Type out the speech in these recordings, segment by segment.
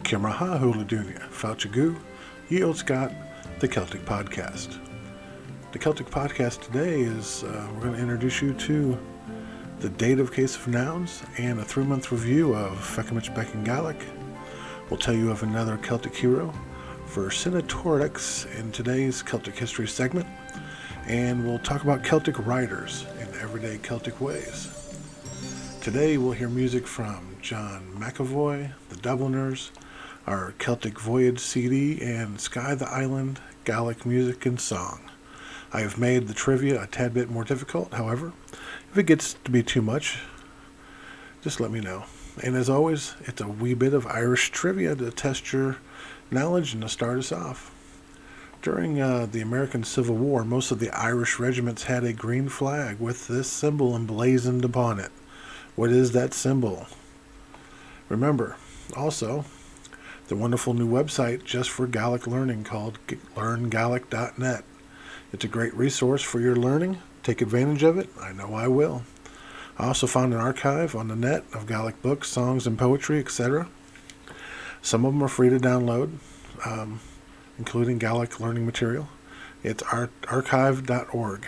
Feuchamaich Beagan Olde Scot the Celtic podcast. The Celtic podcast today is we're going to introduce you to the Dative case of nouns and a 3-month review of Feuchamaich Beagan Gaidhlig. We'll tell you of another Celtic hero, Veringtronix, in today's Celtic history segment, and we'll talk about Celtic writers in everyday Celtic ways. Today we'll hear music from John McAvoy, the Dubliners, our Celtic Voyage CD, and Sky the Island, Gaelic music and song. I have made the trivia a tad bit more difficult, however. If it gets to be too much, just let me know. And as always, it's a wee bit of Irish trivia to test your knowledge and to start us off. During the American Civil War, most of the Irish regiments had a green flag with this symbol emblazoned upon it. What is that symbol? Remember, also, the wonderful new website just for Gaelic learning called learngaelic.net. It's a great resource for your learning. Take advantage of it. I know I will. I also found an archive on the net of Gaelic books, songs, and poetry, etc. Some of them are free to download, including Gaelic learning material. It's archive.org.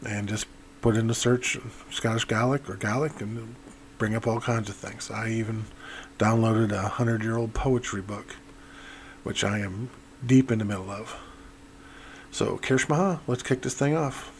And just put in the search Scottish Gaelic or Gaelic and bring up all kinds of things. I even downloaded a 100-year-old poetry book, which I am deep in the middle of. So, Feuchamaich, let's kick this thing off.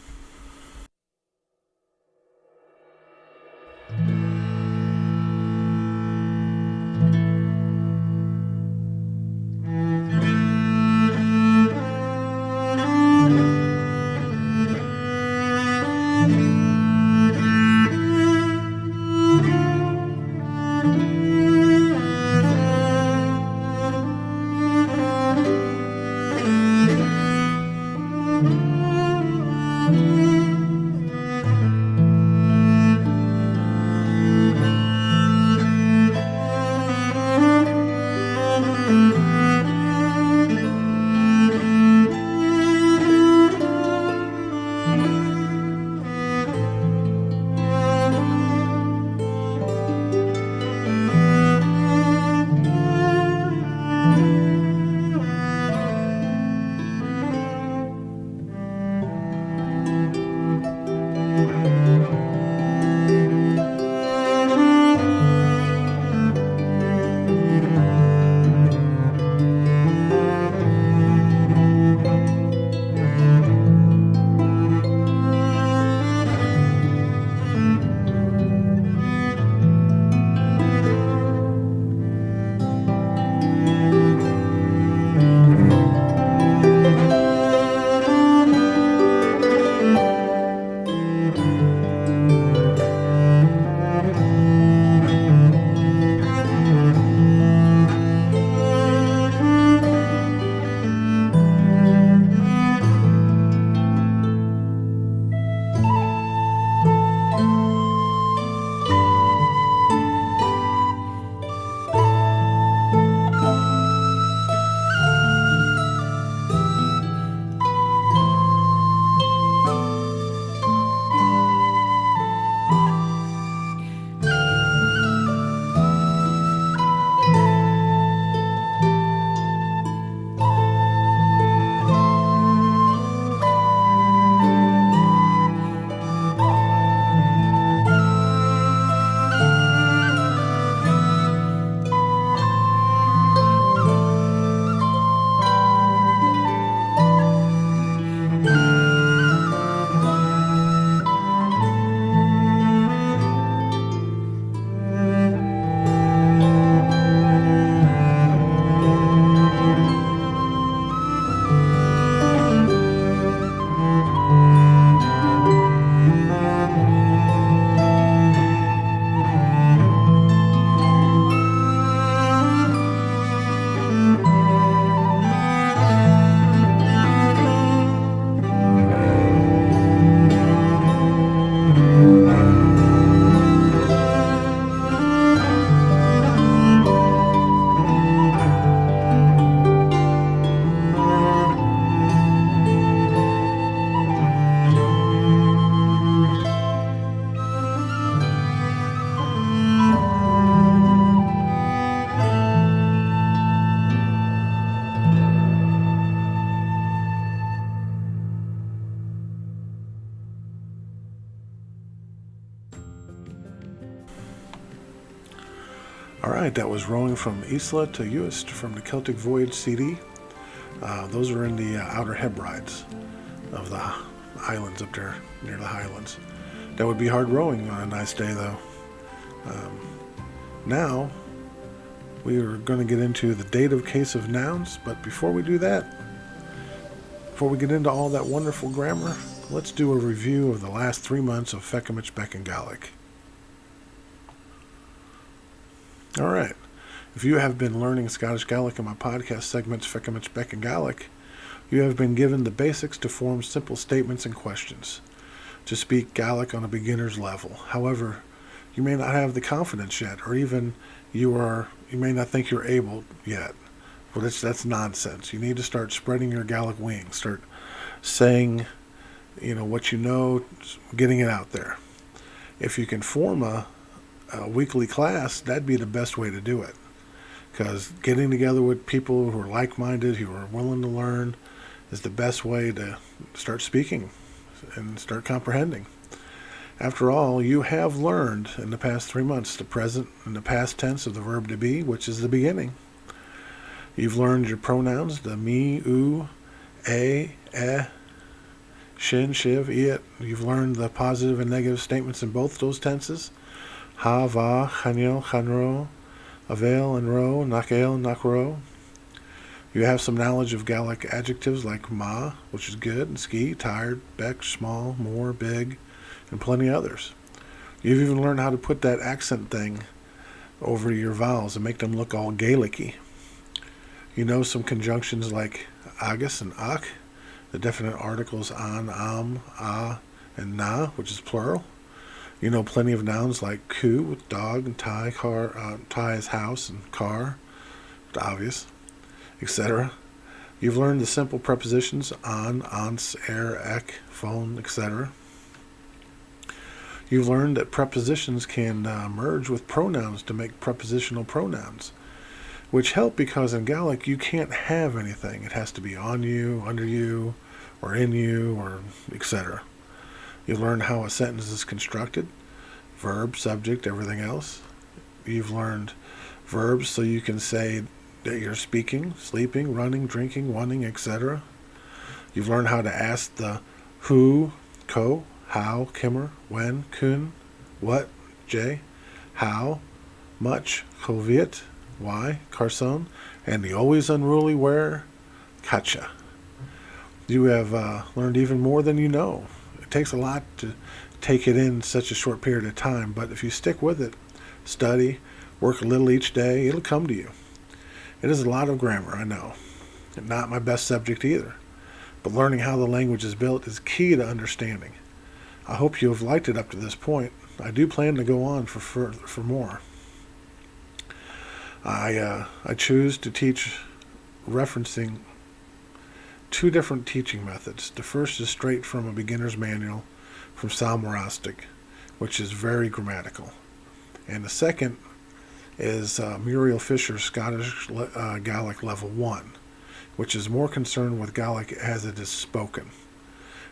All right, that was Rowing from Isla to Uist from the Celtic Voyage CD. Those are in the Outer Hebrides of the islands up there near the Highlands. That would be hard rowing on a nice day, though. Now, we are going to get into the dative case of nouns, but before we do that, before we get into all that wonderful grammar, let's do a review of the last 3 months of Feuchamaich Beagan Gaidhlig. All right. If you have been learning Scottish Gaelic in my podcast segments Feuchamaich Beagan Gaidhlig, you have been given the basics to form simple statements and questions, to speak Gaelic on a beginner's level. However, you may not have the confidence yet, or even you may not think you're able yet. Well, that's nonsense. You need to start spreading your Gaelic wings. Start saying, what you know, getting it out there. If you can form a weekly class, that'd be the best way to do it. Because getting together with people who are like-minded, who are willing to learn, is the best way to start speaking and start comprehending. After all, you have learned in the past 3 months the present and the past tense of the verb to be, which is the beginning. You've learned your pronouns, the me, u, a, shin, shiv, it. You've learned the positive and negative statements in both those tenses. Ha, va, chanyo, chanro, avail and ro, nakel, nakro. You have some knowledge of Gaelic adjectives like ma, which is good, and ski, tired, beck, small, more, big, and plenty others. You've even learned how to put that accent thing over your vowels and make them look all Gaelic-y. You know some conjunctions like agus and ak, the definite articles an, am, a, and na, which is plural. You know plenty of nouns like ku, with dog, and tie, car, tie is house, and car, obvious, etc. You've learned the simple prepositions on, ans, ek, phone, etc. You've learned that prepositions can merge with pronouns to make prepositional pronouns, which help because in Gaelic you can't have anything. It has to be on you, under you, or in you, or etc. You've learned how a sentence is constructed, verb, subject, everything else. You've learned verbs so you can say that you're speaking, sleeping, running, drinking, wanting, etc. You've learned how to ask the who, ko, how, kimmer, when, kun, what, j, how, much, koviet, why, carson, and the always unruly where, kacha. You have learned even more than you know. It takes a lot to take it in such a short period of time, but if you stick with it, study, work a little each day, it'll come to you. It is a lot of grammar, I know, and not my best subject either, but learning how the language is built is key to understanding. I hope you have liked it up to this point. I do plan to go on for more. I choose to teach referencing 2 different teaching methods. The first is straight from a beginner's manual from Sal Morastic, which is very grammatical. And the second is Muriel Fisher's Scottish Gaelic Level 1, which is more concerned with Gaelic as it is spoken.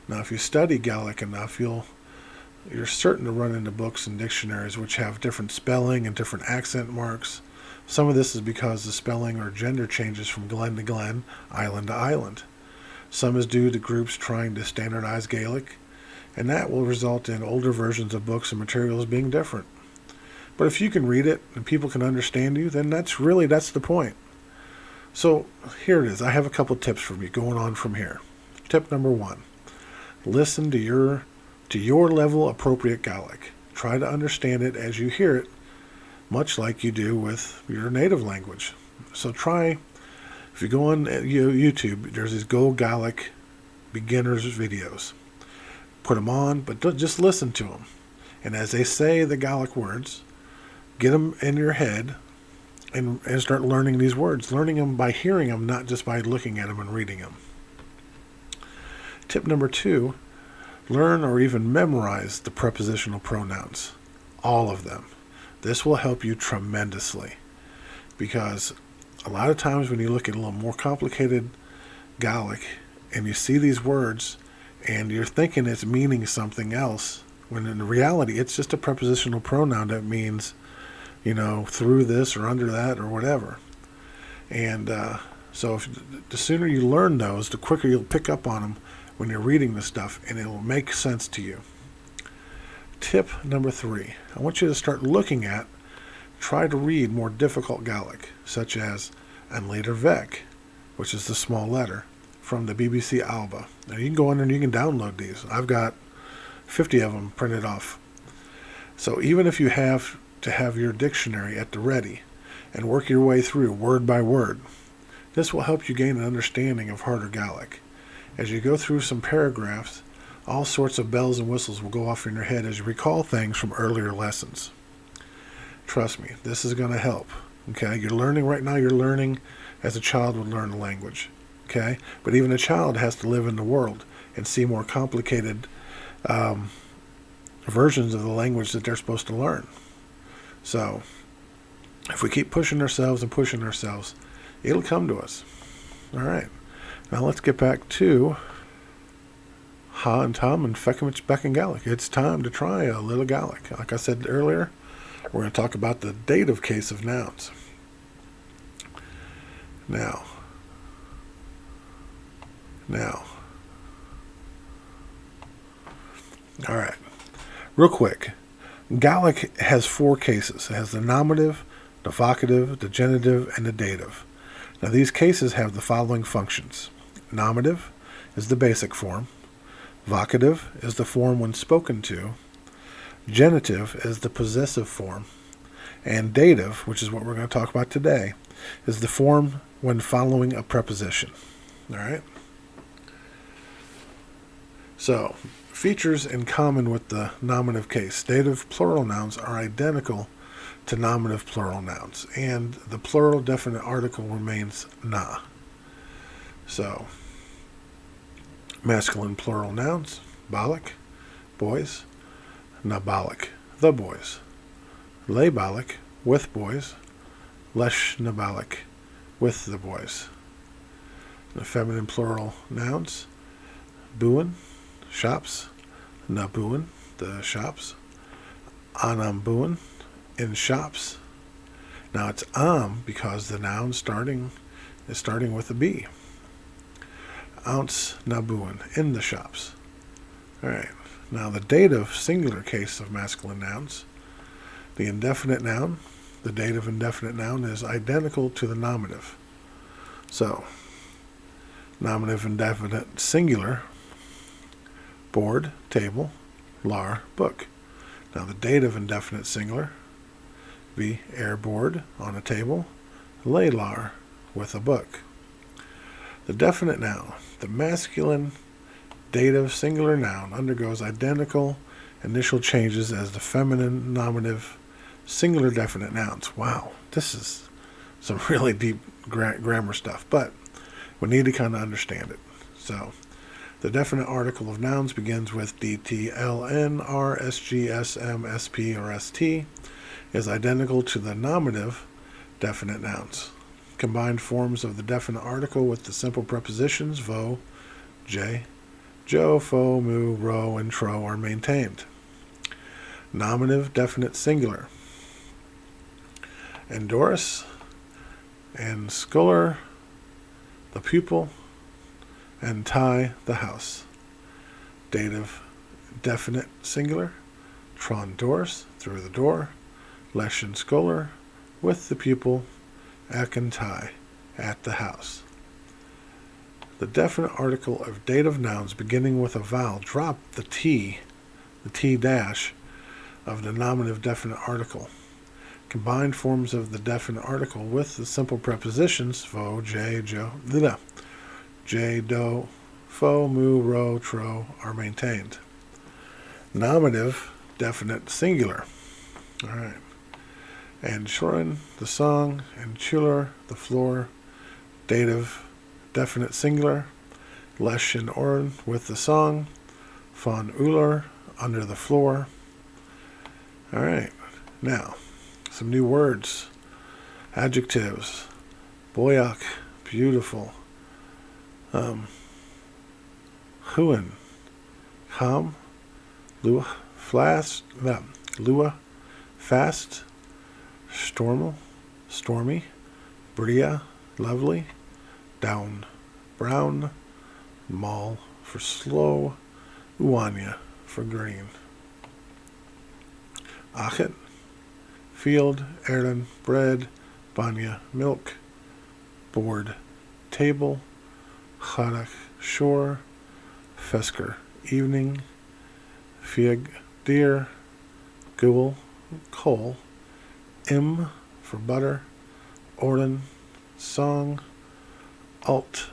Now, if you study Gaelic enough, you're certain to run into books and dictionaries which have different spelling and different accent marks. Some of this is because the spelling or gender changes from glen to glen, island to island. Some is due to groups trying to standardize Gaelic, and that will result in older versions of books and materials being different. But if you can read it and people can understand you, then that's the point. So here it is. I have a couple tips for you going on from here. Tip number 1. Listen to your level appropriate Gaelic. Try to understand it as you hear it, much like you do with your native language. So try, if you go on YouTube, there's these Go Gaelic beginners videos. Put them on, but just listen to them. And as they say the Gaelic words, get them in your head and start learning these words. Learning them by hearing them, not just by looking at them and reading them. Tip number 2, learn or even memorize the prepositional pronouns. All of them. This will help you tremendously, because a lot of times when you look at a little more complicated Gaelic and you see these words and you're thinking it's meaning something else, when in reality it's just a prepositional pronoun that means through this or under that or whatever. And so the sooner you learn those, the quicker you'll pick up on them when you're reading the stuff, and it'll make sense to you. Tip number 3. I want you to start looking at, try to read more difficult Gaelic, such as An Later Vec, which is the small letter, from the BBC Alba. Now you can go in and you can download these. I've got 50 of them printed off. So even if you have to have your dictionary at the ready and work your way through word by word, this will help you gain an understanding of harder Gaelic. As you go through some paragraphs, all sorts of bells and whistles will go off in your head as you recall things from earlier lessons. Trust me, this is going to help. Okay, you're learning right now, you're learning as a child would learn a language. Okay, but even a child has to live in the world and see more complicated versions of the language that they're supposed to learn. So, if we keep pushing ourselves and pushing ourselves, it'll come to us. All right, now let's get back to Ha and Tom and Feuchamaich Beagan Gaidhlig. It's time to try a little Gaelic. Like I said earlier, we're going to talk about the dative case of nouns. Now. All right. Real quick. Gaelic has 4 cases. It has the nominative, the vocative, the genitive, and the dative. Now these cases have the following functions. Nominative is the basic form. Vocative is the form when spoken to. Genitive is the possessive form. And dative, which is what we're going to talk about today, is the form when following a preposition. All right? So, features in common with the nominative case. Dative plural nouns are identical to nominative plural nouns, and the plural definite article remains na. So, masculine plural nouns, balik, boys, na balik, the boys, le balik, with boys, lesh na balik, with the boys. The feminine plural nouns, buin, shops, na buin, the shops, anam buin, in shops. Now it's because the noun is starting with a B. Ounce na buin, in the shops. All right. Now the dative singular case of masculine nouns, the indefinite noun, the dative indefinite noun is identical to the nominative. So, nominative indefinite singular, board, table, lar, book. Now the dative indefinite singular, be air board on a table, lay lar with a book. The definite noun, the masculine dative singular noun undergoes identical initial changes as the feminine nominative singular definite nouns. Wow, this is some really deep grammar stuff, but we need to kind of understand it. So, the definite article of nouns begins with DT, LN, R, SG, SM, SP, or ST, is identical to the nominative definite nouns. Combined forms of the definite article with the simple prepositions vo, j, jo, fo, mu, ro, and tro are maintained. Nominative definite singular. Endoris and scholar, the pupil, and tie, the house. Dative definite singular. Tron doors, through the door. Lesh and scholar, with the pupil. Ek and tie, at the house. The definite article of dative nouns beginning with a vowel drop the T dash of the nominative definite article. Combined forms of the definite article with the simple prepositions vo, j, jo, j, do, fo, mu, ro, tro are maintained. Nominative definite singular. All right. And shorin, the song, and chular, the floor. Dative definite singular. Lesh and orin, with the song. Fon ular, under the floor. All right. Now, some new words. Adjectives. Boyak, beautiful. Huan, calm. Lua, fast. Lua, fast. stormy, bria, lovely, down, brown, mal for slow, uania for green. Achet, field, erlen, bread, banya, milk, board, table, chanach, shore, fesker, evening, fig, deer, gul, coal, im for butter, orlan, song, alt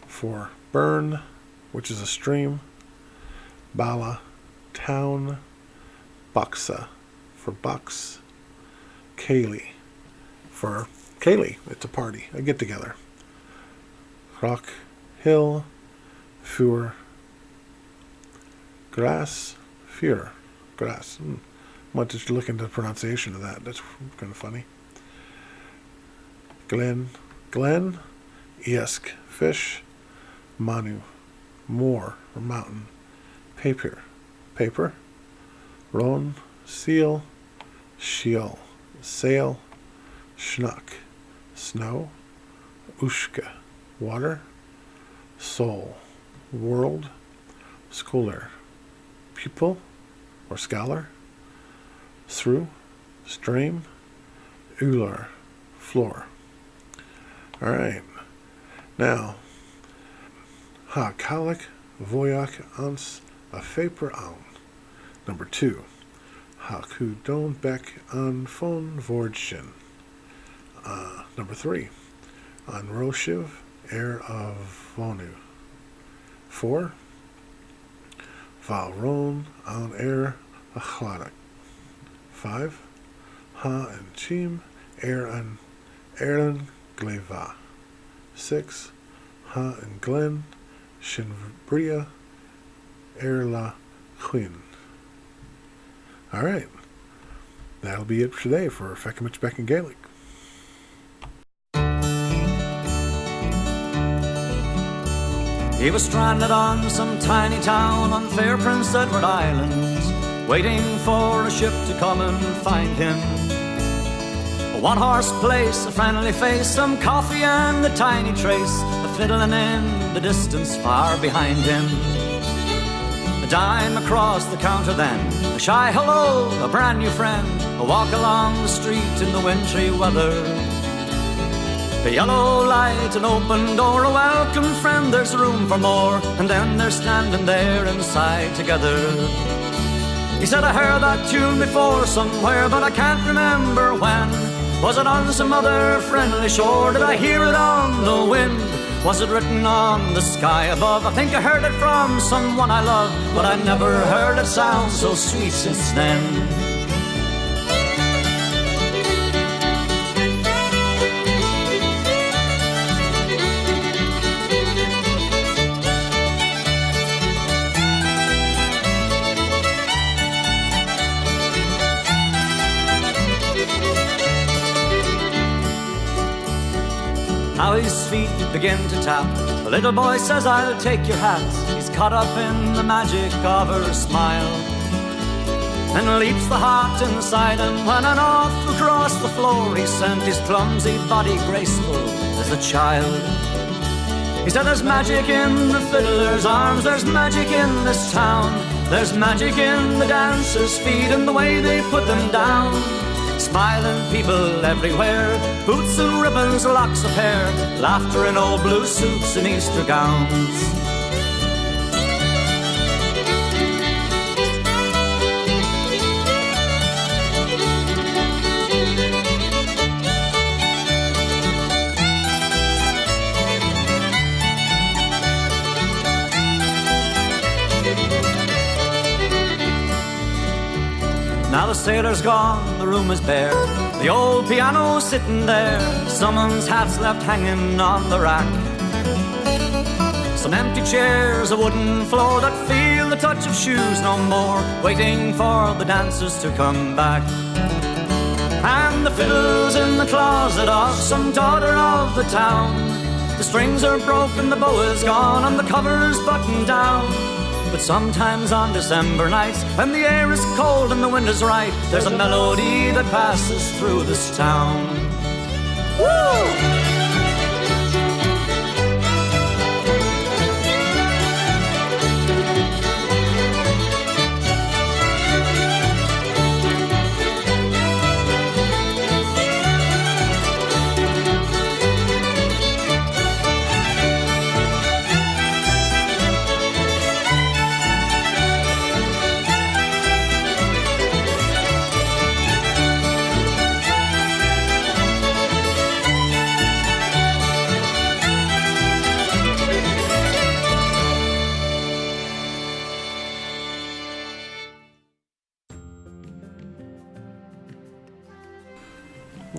for burn, which is a stream, bala, town, baksa for box, kaylee for kaylee, it's a party, a get together, rock, hill, fur, grass, fur, grass. Might just look into the pronunciation of that. That's kind of funny. Glen, esk, fish, manu, moor or mountain, paper, ron, seal, shiel, sail, schnuck, snow, ushka, water, soul, world, scholar, pupil or scholar, through, stream, ular, floor. All right. Now, ha kalik, voyak, ans, a faper an. Number 2. Ha ku don bek an fon vordshin. Number 3. An roshiv, of vonu. 4. Valron an a chladak. 5. Ha and chim, an erlen gleva. 6. Ha and glen, shinbria, la quin. All right. That'll be it for today for Feuchamaich Beagan Gaidhlig. He was stranded on some tiny town on fair Prince Edward Island, waiting for a ship to come and find him. A one-horse place, a friendly face, some coffee and a tiny trace, a fiddling in the distance far behind him. A dime across the counter then, a shy hello, a brand new friend, a walk along the street in the wintry weather. A yellow light, an open door, a welcome friend, there's room for more, and then they're standing there inside together. He said, I heard that tune before somewhere, but I can't remember when. Was it on some other friendly shore? Did I hear it on the wind? Was it written on the sky above? I think I heard it from someone I love, but I never heard it sound so sweet since then. Now his feet begin to tap. The little boy says, I'll take your hat. He's caught up in the magic of her smile, and leaps the heart inside him when and off across the floor he sent his clumsy body graceful as a child. He said, there's magic in the fiddler's arms, there's magic in this town, there's magic in the dancers' feet and the way they put them down. Smiling people everywhere, boots and ribbons, locks of hair, laughter in old blue suits and Easter gowns. Now the sailor's gone, the room is bare, the old piano's sitting there, someone's hat's left hanging on the rack. Some empty chairs, a wooden floor that feel the touch of shoes no more, waiting for the dancers to come back. And the fiddle's in the closet of some daughter of the town. The strings are broken, the bow is gone, and the cover's buttoned down. But sometimes on December nights, when the air is cold and the wind is right, there's a melody that passes through this town. Woo!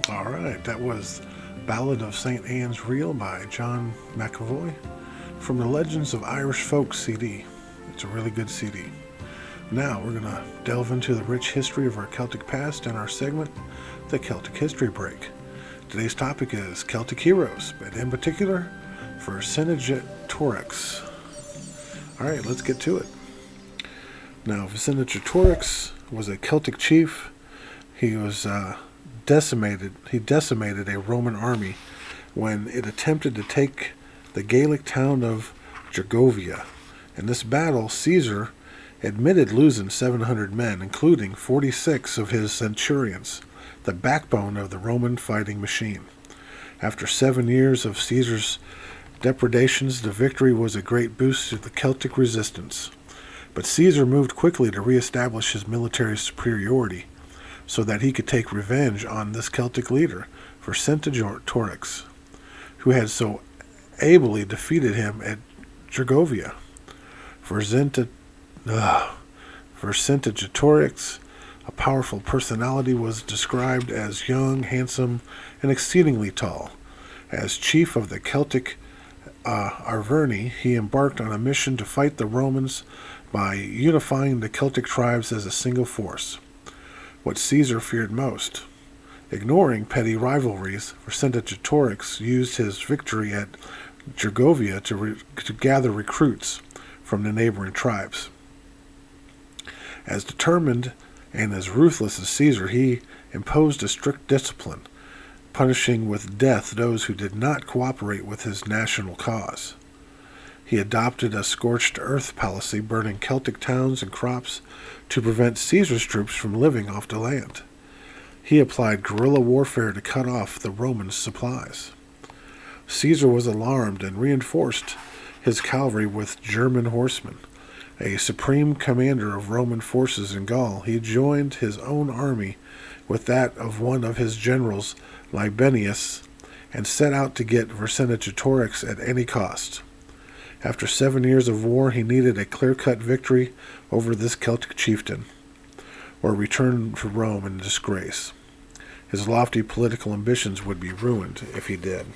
All right, that was Ballad of St. Anne's Reel by John McAvoy from the Legends of Irish Folk CD. It's a really good CD. Now we're going to delve into the rich history of our Celtic past in our segment, The Celtic History Break. Today's topic is Celtic heroes, but in particular, Vercingetorix. All right, let's get to it. Now, Vercingetorix was a Celtic chief. He was decimated a Roman army when it attempted to take the Gaelic town of Gergovia. In this battle, Caesar admitted losing 700 men, including 46 of his centurions, the backbone of the Roman fighting machine. After 7 years of Caesar's depredations, the victory was a great boost to the Celtic resistance. But Caesar moved quickly to reestablish his military superiority, so that he could take revenge on this Celtic leader, Vercingetorix, who had so ably defeated him at Gergovia. Vercingetorix, a powerful personality, was described as young, handsome, and exceedingly tall. As chief of the Celtic Arverni, he embarked on a mission to fight the Romans by unifying the Celtic tribes as a single force, what Caesar feared most. Ignoring petty rivalries, Vercingetorix used his victory at Gergovia to gather recruits from the neighboring tribes. As determined and as ruthless as Caesar, he imposed a strict discipline, punishing with death those who did not cooperate with his national cause. He adopted a scorched earth policy, burning Celtic towns and crops to prevent Caesar's troops from living off the land. He applied guerrilla warfare to cut off the Roman supplies. Caesar was alarmed and reinforced his cavalry with German horsemen. A supreme commander of Roman forces in Gaul, he joined his own army with that of one of his generals, Libanius, and set out to get Vercingetorix at any cost. After 7 years of war, he needed a clear-cut victory over this Celtic chieftain, or return to Rome in disgrace. His lofty political ambitions would be ruined if he did.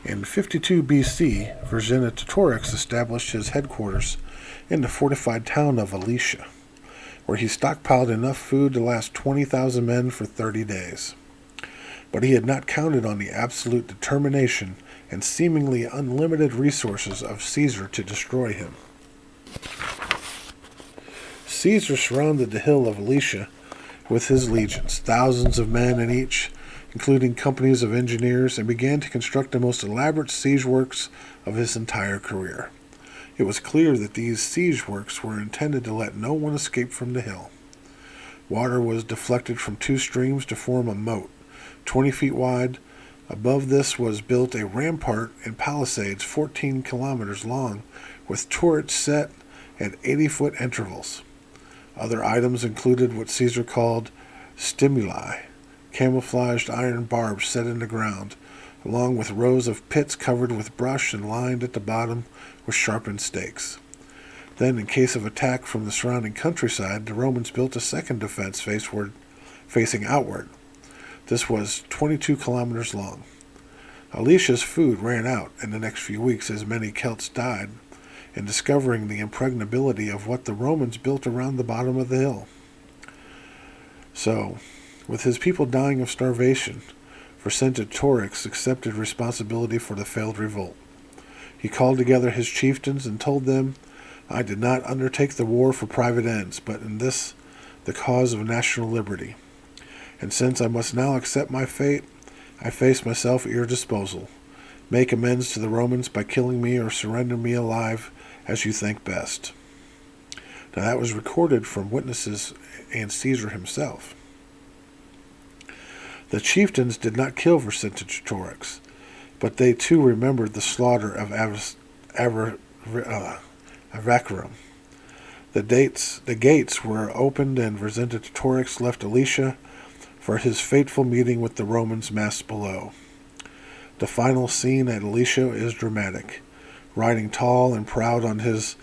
In 52 BC, Vercingetorix established his headquarters in the fortified town of Alicia, where he stockpiled enough food to last 20,000 men for 30 days. But he had not counted on the absolute determination and seemingly unlimited resources of Caesar to destroy him. Caesar surrounded the hill of Alicia with his legions, thousands of men in each, including companies of engineers, and began to construct the most elaborate siege works of his entire career. It was clear that these siege works were intended to let no one escape from the hill. Water was deflected from 2 streams to form a moat, 20 feet wide. Above this was built a rampart and palisades 14 kilometers long, with turrets set at 80-foot intervals. Other items included what Caesar called stimuli, camouflaged iron barbs set in the ground, along with rows of pits covered with brush and lined at the bottom with sharpened stakes. Then, in case of attack from the surrounding countryside, the Romans built a second defense facing outward. This was 22 kilometers long. Alicia's food ran out in the next few weeks as many Celts died, in discovering the impregnability of what the Romans built around the bottom of the hill. So, with his people dying of starvation, Vercingetorix accepted responsibility for the failed revolt. He called together his chieftains and told them, "I did not undertake the war for private ends, but in this the cause of national liberty. And since I must now accept my fate, I face myself at your disposal. Make amends to the Romans by killing me or surrender me alive as you think best." Now that was recorded from witnesses and Caesar himself. The chieftains did not kill Vercingetorix, but they too remembered the slaughter of Avacarum. The gates were opened, and Vercingetorix left Alicia for his fateful meeting with the Romans massed below. The final scene at Alicia is dramatic. Riding tall and proud on his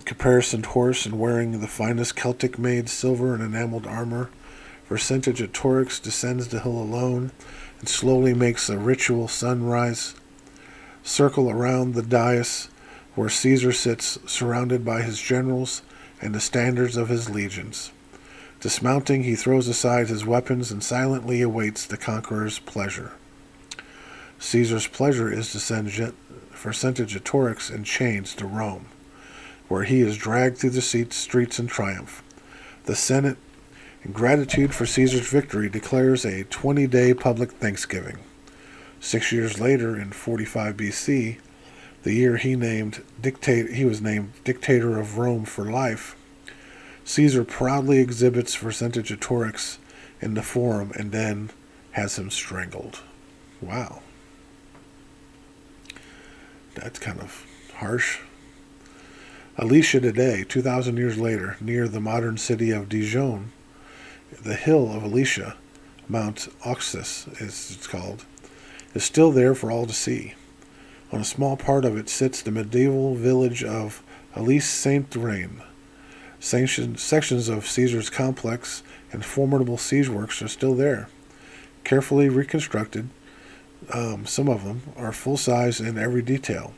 caparisoned horse and wearing the finest Celtic-made silver and enameled armor, Vercingetorix descends the hill alone and slowly makes a ritual sunrise circle around the dais where Caesar sits, surrounded by his generals and the standards of his legions. Dismounting, he throws aside his weapons and silently awaits the conqueror's pleasure. Caesar's pleasure is to send Vercingetorix in chains to Rome, where he is dragged through the streets in triumph. The Senate, in gratitude for Caesar's victory, declares a 20-day public thanksgiving. 6 years later, in 45 BC, the year he was named dictator of Rome for life, Caesar proudly exhibits Vercingetorix in the forum and then has him strangled. Wow. That's kind of harsh. Alicia today, 2,000 years later, near the modern city of Dijon, the hill of Alicia, Mount Oxus as it's called, is still there for all to see. On a small part of it sits the medieval village of Alice Saint-Reine. Sections of Caesar's complex and formidable siege works are still there, carefully reconstructed. Some of them are full-size in every detail.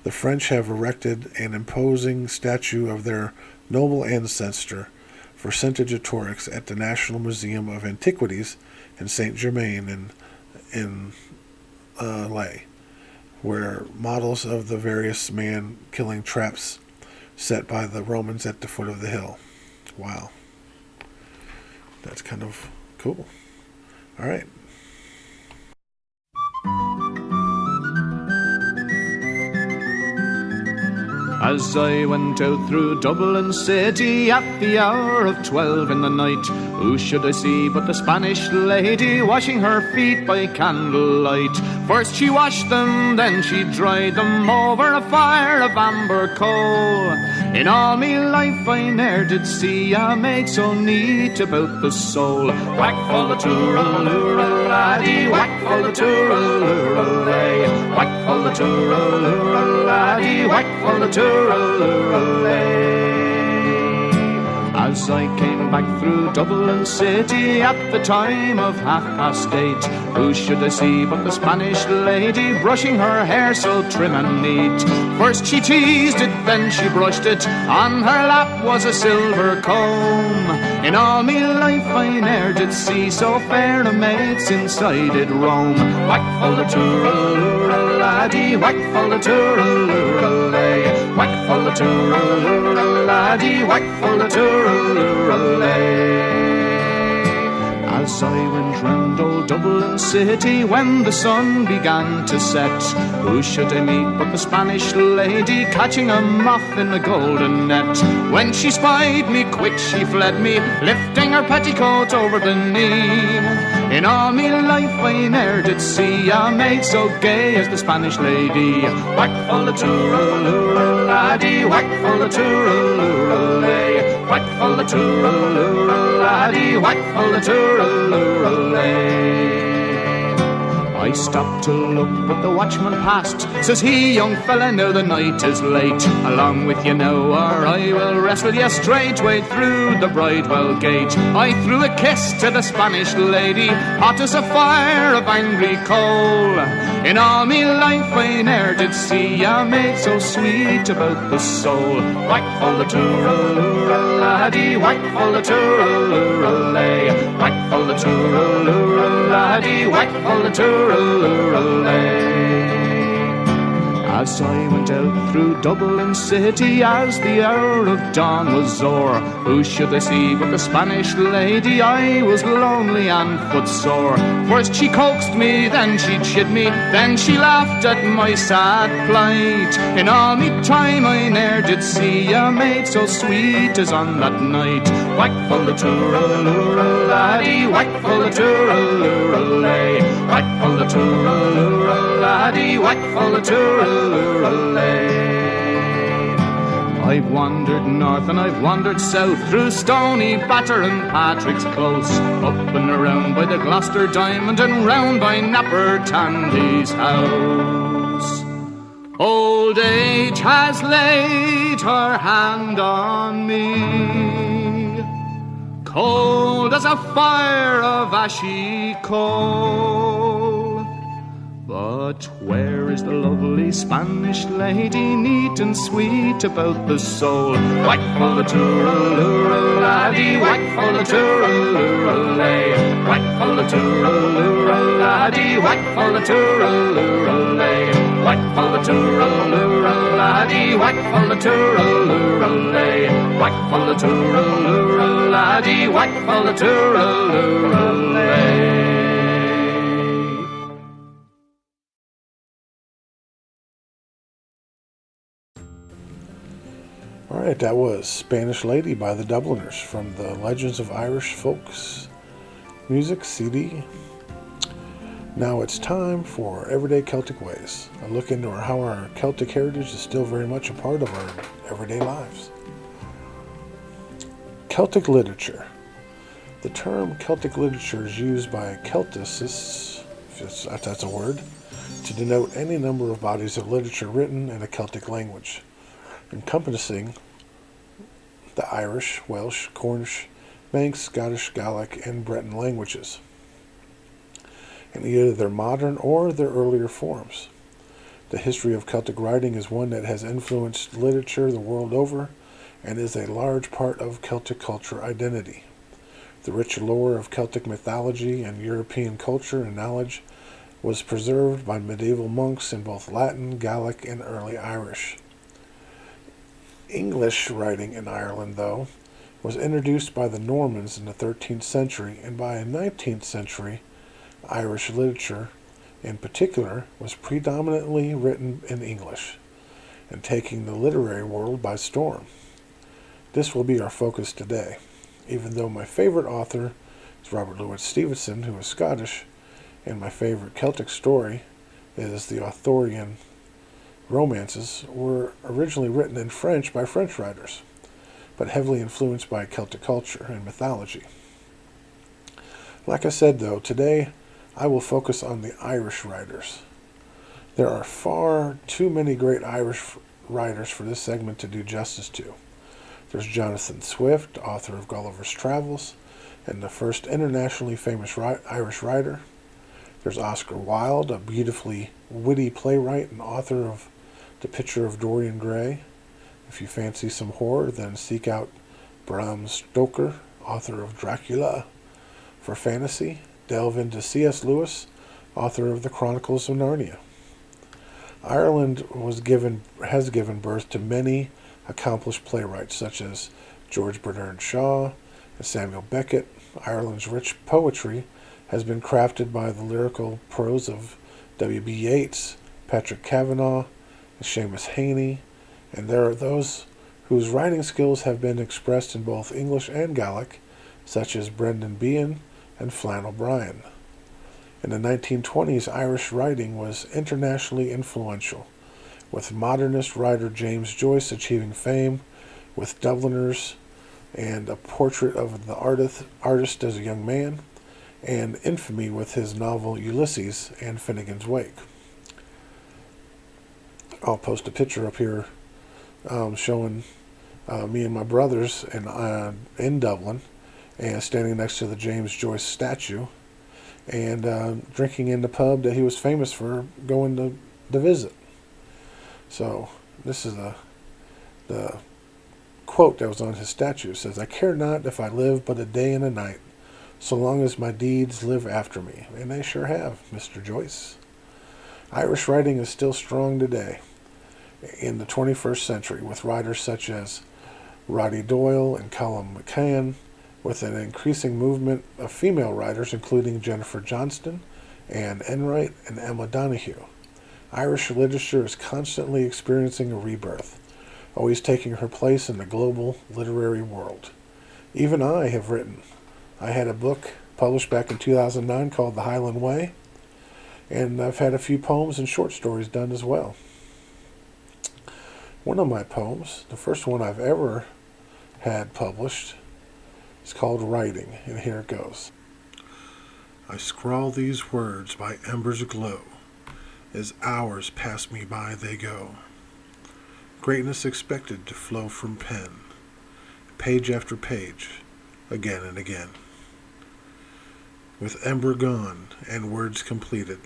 The French have erected an imposing statue of their noble ancestor, Vercingetorix, at the National Museum of Antiquities in Saint-Germain in Laye, where models of the various man-killing traps set by the Romans at the foot of the hill. Wow. That's kind of cool. All right. As I went out through Dublin city at the hour of 12 in the night, who should I see but the Spanish lady washing her feet by candlelight. First she washed them, then she dried them over a fire of amber coal. In all me life I ne'er did see a maid so neat about the soul. Whack full of tooraloora laddie, whack full of tooraloora lay. Whack full of tooraloora laddie, whack full of tooraloora lay. As I came back through Dublin city at the time of 8:30, who should I see but the Spanish lady brushing her hair so trim and neat. First she teased it, then she brushed it, on her lap was a silver comb. In all me life I ne'er did see so fair a maid since I did roam. Whack full of tooraloora laddie, whack full of tooraloora lay. Whack full of tooraloora laddie, whack full of tooraloora lay. As I went round old Dublin city when the sun began to set, who should I meet but the Spanish lady catching a moth in a golden net. When she spied me, quick she fled me, lifting her petticoat over the knee. In all me life I ne'er did see a maid so gay as the Spanish lady. Whack full of tooraloora laddie, whack full of tooraloora lay. Whack full of tooraloora laddie, whack full of tooraloora lay. I stopped to look, but the watchman passed. Says he, young fella, now the night is late. Along with you now, or I will wrestle you straightway through the Bridewell gate. I threw a kiss to the Spanish lady, hot as a fire of angry coal. In all me life I ne'er did see a maid so sweet about the soul. Whack full the tooraloora laddie, whack full the tooraloora lay. Whack full the tooraloora laddie, whack full the tooraloora lay. As I went out through Dublin city, as the hour of dawn was o'er, who should I see but the Spanish lady? I was lonely and footsore. First she coaxed me, then she chid me, then she laughed at my sad plight. In all me time I ne'er did see a maid so sweet as on that night. Whack full the tooraloora laddie, whack full the tooraloora lay. Whack full the tooraloora laddie, whack full the tooraloora. I've wandered north and I've wandered south, through Stony Batter and Patrick's Close, up and around by the Gloucester Diamond and round by Napper Tandy's house. Old age has laid her hand on me, cold as a fire of ashy coal. But where is the lovely Spanish lady, neat and sweet about the soul? Whack full the tooraloora laddie, whack full the tooraloora lay. Whack full the tooraloora laddie, whack full the tooraloora lay. Whack full the tooraloora laddie, whack full the tooraloora lay. Whack full the tooraloora laddie, whack full the tooraloora lay. All right, that was Spanish Lady by the Dubliners from the Legends of Irish Folks Music CD. Now it's time for Everyday Celtic Ways, a look into how our Celtic heritage is still very much a part of our everyday lives. Celtic literature. The term Celtic literature is used by Celticists, if that's a word, to denote any number of bodies of literature written in a Celtic language, encompassing the Irish, Welsh, Cornish, Manx, Scottish, Gaelic, and Breton languages, in either their modern or their earlier forms. The history of Celtic writing is one that has influenced literature the world over and is a large part of Celtic culture identity. The rich lore of Celtic mythology and European culture and knowledge was preserved by medieval monks in both Latin, Gaelic, and early Irish. English writing in Ireland, though, was introduced by the Normans in the 13th century, and by 19th century, Irish literature, in particular, was predominantly written in English, and taking the literary world by storm. This will be our focus today, even though my favorite author is Robert Louis Stevenson, who is Scottish, and my favorite Celtic story is the Arthurian romances were originally written in French by French writers, but heavily influenced by Celtic culture and mythology. Like I said, though, today I will focus on the Irish writers. There are far too many great Irish writers for this segment to do justice to. There's Jonathan Swift, author of Gulliver's Travels, and the first internationally famous Irish writer. There's Oscar Wilde, a beautifully witty playwright and author of The Picture of Dorian Gray. If you fancy some horror, then seek out Bram Stoker, author of Dracula. For fantasy, delve into C.S. Lewis, author of The Chronicles of Narnia. Ireland has given birth to many accomplished playwrights such as George Bernard Shaw and Samuel Beckett. Ireland's rich poetry has been crafted by the lyrical prose of W.B. Yeats, Patrick Kavanagh, and Seamus Heaney, and there are those whose writing skills have been expressed in both English and Gaelic, such as Brendan Behan and Flann O'Brien. In the 1920s, Irish writing was internationally influential, with modernist writer James Joyce achieving fame with Dubliners and A Portrait of the Artist as a Young Man, and infamy with his novel Ulysses and Finnegan's Wake. I'll post a picture up here showing me and my brothers in Dublin, and standing next to the James Joyce statue, and drinking in the pub that he was famous for going to visit. So this is the quote that was on his statue. It says, "I care not if I live but a day and a night, so long as my deeds live after me." And they sure have, Mr. Joyce. Irish writing is still strong today in the 21st century, with writers such as Roddy Doyle and Colum McCann, with an increasing movement of female writers including Jennifer Johnston, Anne Enright, and Emma Donoghue. Irish literature is constantly experiencing a rebirth, always taking her place in the global literary world. Even I have written. I had a book published back in 2009 called The Highland Way, and I've had a few poems and short stories done as well. One of my poems, the first one I've ever had published, is called Writing, and here it goes. I scrawl these words by embers aglow. As hours pass me by, they go. Greatness expected to flow from pen, page after page, again and again. With ember gone and words completed,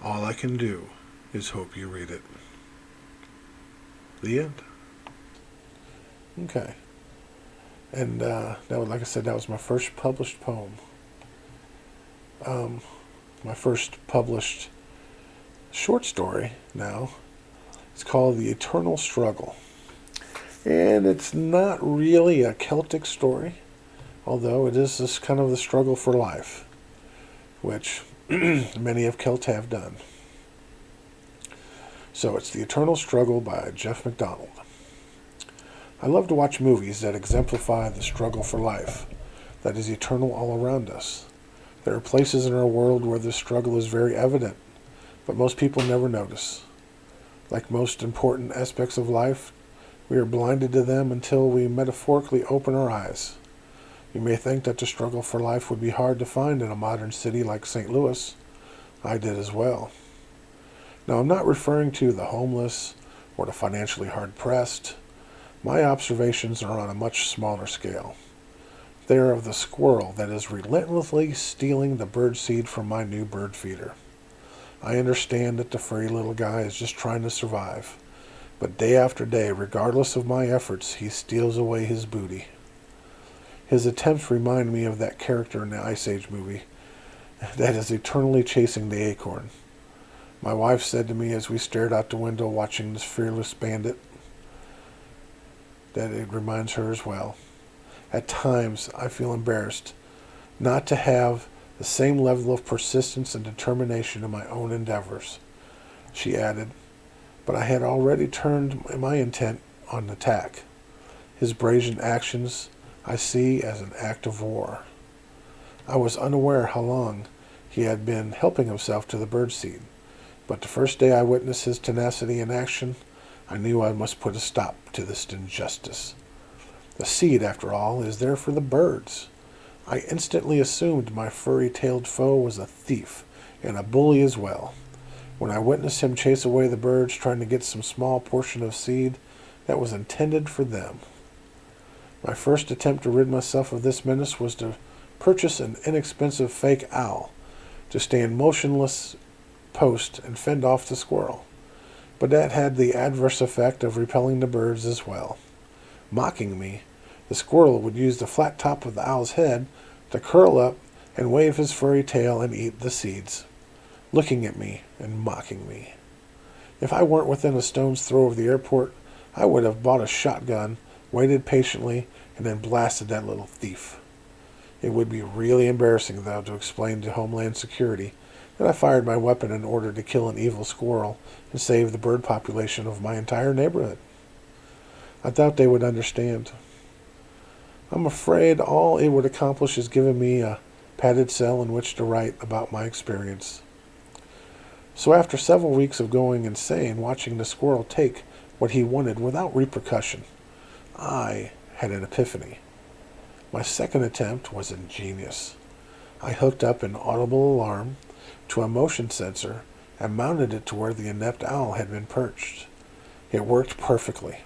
all I can do is hope you read it. The end. Okay. And that was, like I said, that was my first published poem. My first published short story now. It's called The Eternal Struggle. And it's not really a Celtic story, although it is this kind of the struggle for life, which many of Celt have done. So it's The Eternal Struggle by Jeff MacDonald. I love to watch movies that exemplify the struggle for life that is eternal all around us. There are places in our world where this struggle is very evident, but most people never notice. Like most important aspects of life, we are blinded to them until we metaphorically open our eyes. You may think that the struggle for life would be hard to find in a modern city like St. Louis. I did as well. Now, I'm not referring to the homeless or the financially hard-pressed. My observations are on a much smaller scale. They are of the squirrel that is relentlessly stealing the birdseed from my new bird feeder. I understand that the furry little guy is just trying to survive, but day after day, regardless of my efforts, he steals away his booty. His attempts remind me of that character in the Ice Age movie that is eternally chasing the acorn. My wife said to me as we stared out the window watching this fearless bandit that it reminds her as well. At times, I feel embarrassed not to have the same level of persistence and determination in my own endeavors. She added, but I had already turned my intent on attack. His brazen actions I see as an act of war. I was unaware how long he had been helping himself to the birdseed, but the first day I witnessed his tenacity in action, I knew I must put a stop to this injustice. The seed, after all, is there for the birds. I instantly assumed my furry-tailed foe was a thief and a bully as well. When I witnessed him chase away the birds trying to get some small portion of seed that was intended for them. My first attempt to rid myself of this menace was to purchase an inexpensive fake owl to stand motionless post and fend off the squirrel. But that had the adverse effect of repelling the birds as well. Mocking me, the squirrel would use the flat top of the owl's head to curl up and wave his furry tail and eat the seeds, looking at me and mocking me. If I weren't within a stone's throw of the airport, I would have bought a shotgun, waited patiently, and then blasted that little thief. It would be really embarrassing, though, to explain to Homeland Security that I fired my weapon in order to kill an evil squirrel and save the bird population of my entire neighborhood. I doubt they would understand. I'm afraid all it would accomplish is giving me a padded cell in which to write about my experience. So after several weeks of going insane, watching the squirrel take what he wanted without repercussion, I had an epiphany. My second attempt was ingenious. I hooked up an audible alarm to a motion sensor and mounted it to where the inept owl had been perched. It worked perfectly.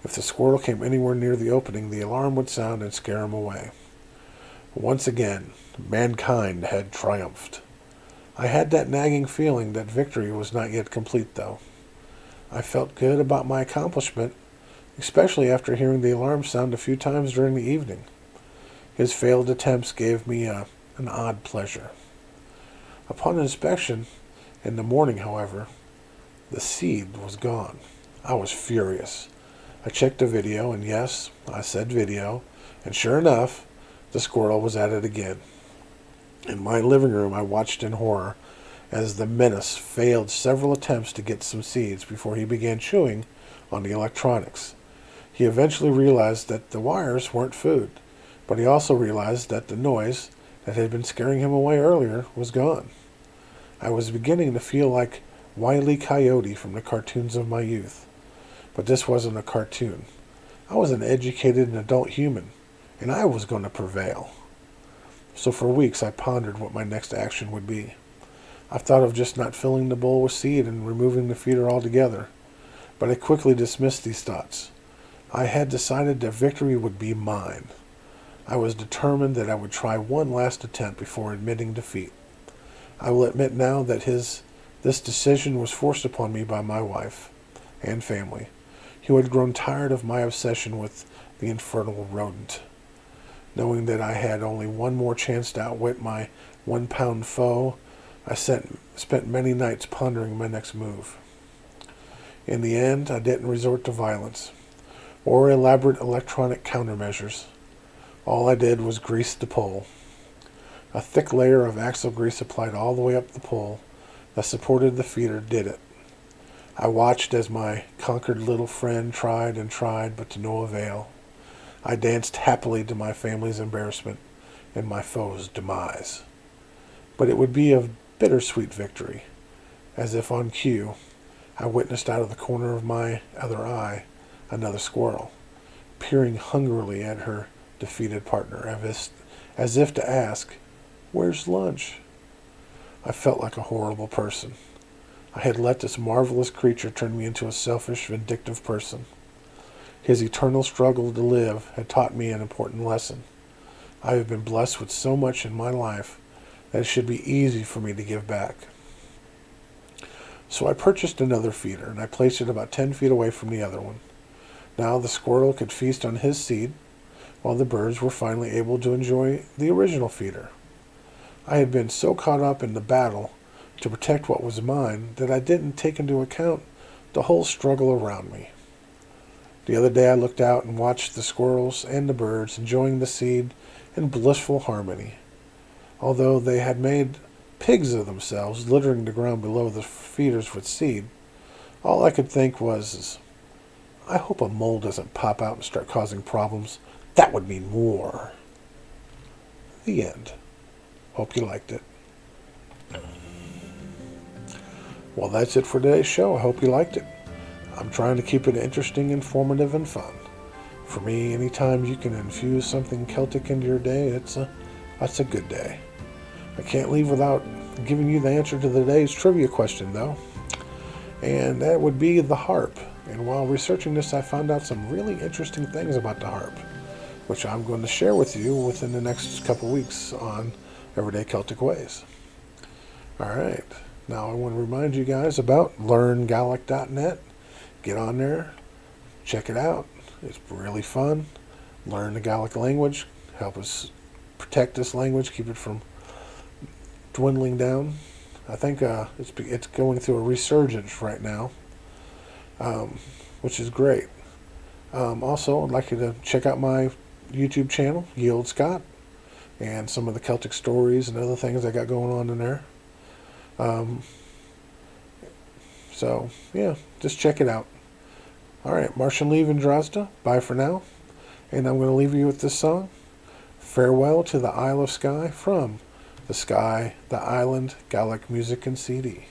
If the squirrel came anywhere near the opening, the alarm would sound and scare him away. Once again, mankind had triumphed. I had that nagging feeling that victory was not yet complete, though. I felt good about my accomplishment, especially after hearing the alarm sound a few times during the evening. His failed attempts gave me an odd pleasure. Upon inspection, in the morning, however, the seed was gone. I was furious. I checked the video, and yes, I said video, and sure enough, the squirrel was at it again. In my living room, I watched in horror as the menace failed several attempts to get some seeds before he began chewing on the electronics. He eventually realized that the wires weren't food, but he also realized that the noise that had been scaring him away earlier was gone. I was beginning to feel like Wile E. Coyote from the cartoons of my youth. But this wasn't a cartoon. I was an educated and adult human, and I was going to prevail. So for weeks I pondered what my next action would be. I thought of just not filling the bowl with seed and removing the feeder altogether, but I quickly dismissed these thoughts. I had decided that victory would be mine. I was determined that I would try one last attempt before admitting defeat. I will admit now that this decision was forced upon me by my wife and family, who had grown tired of my obsession with the infernal rodent. Knowing that I had only one more chance to outwit my 1-pound foe, I spent many nights pondering my next move. In the end, I didn't resort to violence or elaborate electronic countermeasures. All I did was grease the pole. A thick layer of axle grease applied all the way up the pole that supported the feeder did it. I watched as my conquered little friend tried and tried, but to no avail. I danced happily to my family's embarrassment and my foe's demise. But it would be a bittersweet victory, as if on cue, I witnessed out of the corner of my other eye another squirrel, peering hungrily at her defeated partner, as if to ask, "Where's lunch?" I felt like a horrible person. I had let this marvelous creature turn me into a selfish, vindictive person. His eternal struggle to live had taught me an important lesson. I have been blessed with so much in my life that it should be easy for me to give back. So I purchased another feeder, and I placed it about 10 feet away from the other one. Now the squirrel could feast on his seed, while the birds were finally able to enjoy the original feeder. I had been so caught up in the battle to protect what was mine that I didn't take into account the whole struggle around me. The other day I looked out and watched the squirrels and the birds enjoying the seed in blissful harmony. Although they had made pigs of themselves, littering the ground below the feeders with seed, all I could think was, I hope a mole doesn't pop out and start causing problems. That would mean war. The end. Hope you liked it. Well, that's it for today's show. I hope you liked it. I'm trying to keep it interesting, informative, and fun. For me, anytime you can infuse something Celtic into your day, that's a good day. I can't leave without giving you the answer to today's trivia question, though. And that would be the harp. And while researching this, I found out some really interesting things about the harp, which I'm going to share with you within the next couple weeks on Everyday Celtic Ways. All right. Now I want to remind you guys about learngaelic.net. Get on there. Check it out. It's really fun. Learn the Gaelic language. Help us protect this language. Keep it from dwindling down. I think it's going through a resurgence right now, which is great. Also, I'd like you to check out my YouTube channel, Olde Scot, and some of the Celtic stories and other things I got going on in there. So, yeah, just check it out. All right, Martian Leave and Drozda, bye for now. And I'm going to leave you with this song, Farewell to the Isle of Skye, from The Sky, the Island, Gaelic Music and CD.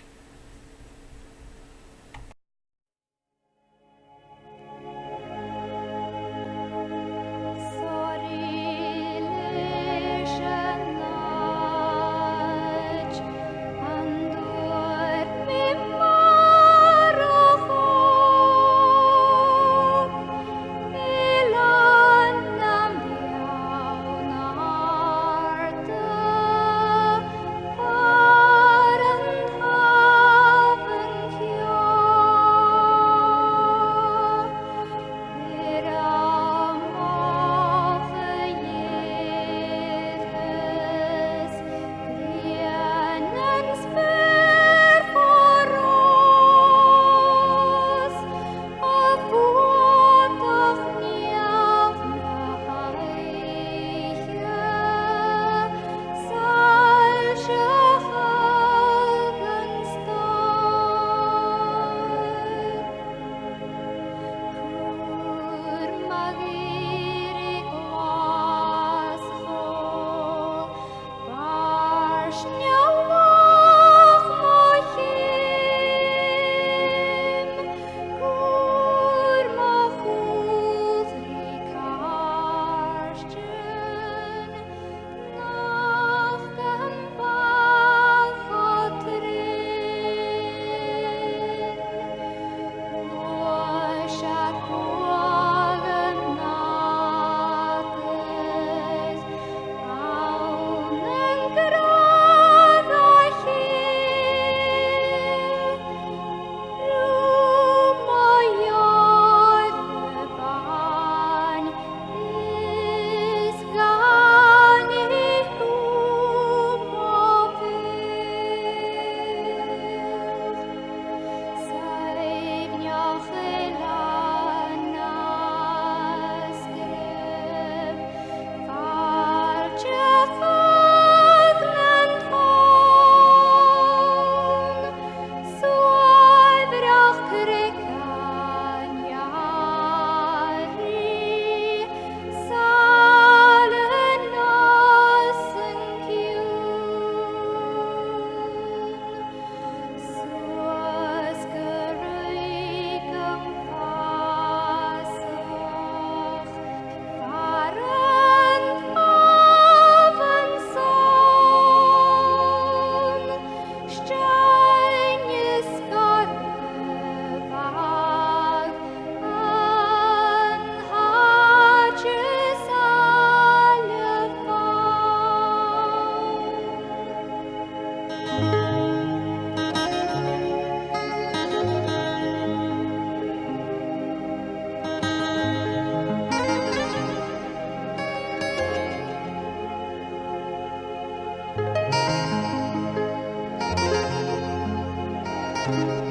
Bye.